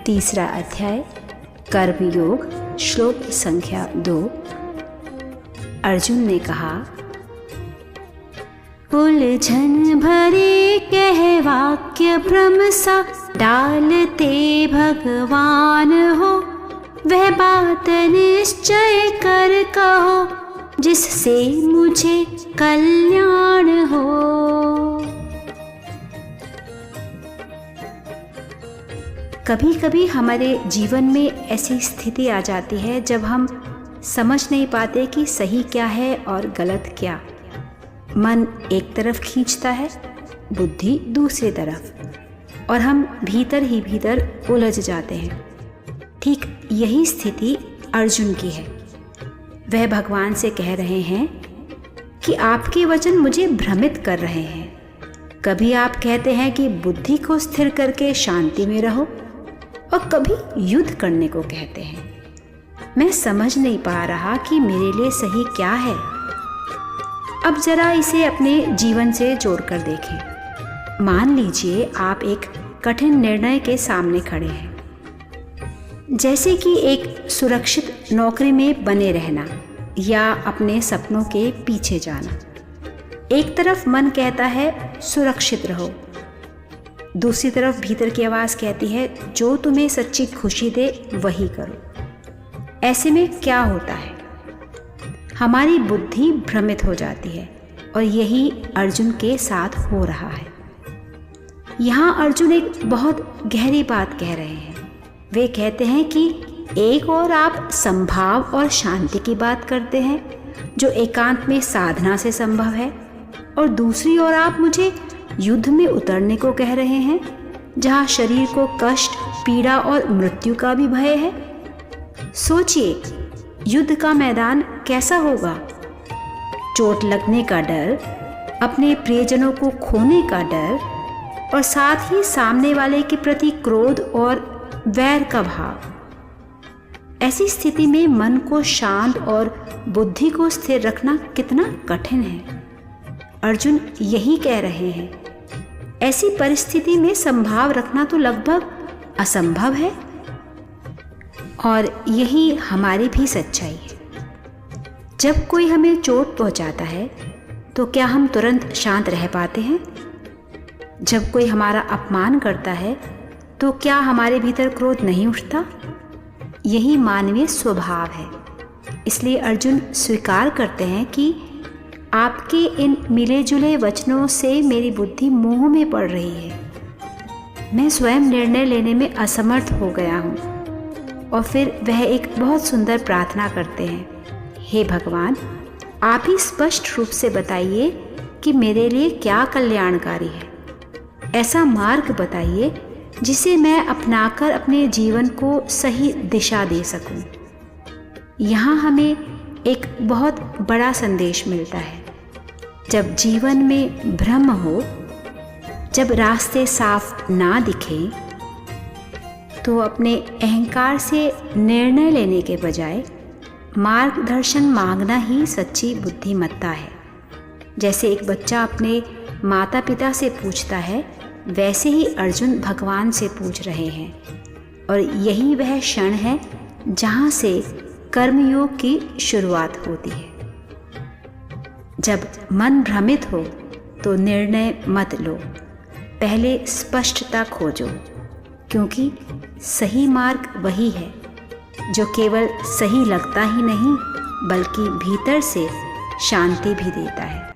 तीसरा अध्याय कर्मयोग, श्लोक संख्या 2। अर्जुन ने कहा, उलझन भरे कह वाक्य भ्रम सा डालते भगवान हो, वह बात निश्चय कर कहो, जिससे मुझे कल्याण हो। कभी कभी हमारे जीवन में ऐसी स्थिति आ जाती है जब हम समझ नहीं पाते कि सही क्या है और गलत क्या। मन एक तरफ खींचता है, बुद्धि दूसरी तरफ, और हम भीतर ही भीतर उलझ जाते हैं। ठीक यही स्थिति अर्जुन की है। वह भगवान से कह रहे हैं कि आपके वचन मुझे भ्रमित कर रहे हैं। कभी आप कहते हैं कि बुद्धि को स्थिर करके शांति में रहो, और कभी युद्ध करने को कहते हैं। मैं समझ नहीं पा रहा कि मेरे लिए सही क्या है। अब जरा इसे अपने जीवन से जोड़कर देखें। मान लीजिए आप एक कठिन निर्णय के सामने खड़े हैं, जैसे कि एक सुरक्षित नौकरी में बने रहना या अपने सपनों के पीछे जाना। एक तरफ मन कहता है सुरक्षित रहो, दूसरी तरफ भीतर की आवाज़ कहती है जो तुम्हें सच्ची खुशी दे वही करो। ऐसे में क्या होता है? हमारी बुद्धि भ्रमित हो जाती है, और यही अर्जुन के साथ हो रहा है। यहाँ अर्जुन एक बहुत गहरी बात कह रहे हैं। वे कहते हैं कि एक और आप संभाव और शांति की बात करते हैं जो एकांत में साधना से संभव है, और दूसरी ओर आप मुझे युद्ध में उतरने को कह रहे हैं जहाँ शरीर को कष्ट, पीड़ा और मृत्यु का भी भय है। सोचिए, युद्ध का मैदान कैसा होगा? चोट लगने का डर, अपने प्रियजनों को खोने का डर, और साथ ही सामने वाले के प्रति क्रोध और वैर का भाव। ऐसी स्थिति में मन को शांत और बुद्धि को स्थिर रखना कितना कठिन है। अर्जुन यही कह रहे हैं। ऐसी परिस्थिति में संभाव रखना तो लगभग असंभव है, और यही हमारी भी सच्चाई है। जब कोई हमें चोट पहुंचाता है तो क्या हम तुरंत शांत रह पाते हैं? जब कोई हमारा अपमान करता है तो क्या हमारे भीतर क्रोध नहीं उठता? यही मानवीय स्वभाव है। इसलिए अर्जुन स्वीकार करते हैं कि आपके इन मिले जुले वचनों से मेरी बुद्धि मोह में पड़ रही है। मैं स्वयं निर्णय लेने में असमर्थ हो गया हूँ। और फिर वह एक बहुत सुंदर प्रार्थना करते हैं, हे भगवान, आप ही स्पष्ट रूप से बताइए कि मेरे लिए क्या कल्याणकारी है। ऐसा मार्ग बताइए जिसे मैं अपनाकर अपने जीवन को सही दिशा दे सकूं। यहाँ हमें एक बहुत बड़ा संदेश मिलता है। जब जीवन में भ्रम हो, जब रास्ते साफ ना दिखें, तो अपने अहंकार से निर्णय लेने के बजाय मार्गदर्शन मांगना ही सच्ची बुद्धिमत्ता है। जैसे एक बच्चा अपने माता पिता से पूछता है, वैसे ही अर्जुन भगवान से पूछ रहे हैं। और यही वह क्षण है जहाँ से कर्मयोग की शुरुआत होती है। जब मन भ्रमित हो तो निर्णय मत लो, पहले स्पष्टता खोजो, क्योंकि सही मार्ग वही है जो केवल सही लगता ही नहीं बल्कि भीतर से शांति भी देता है।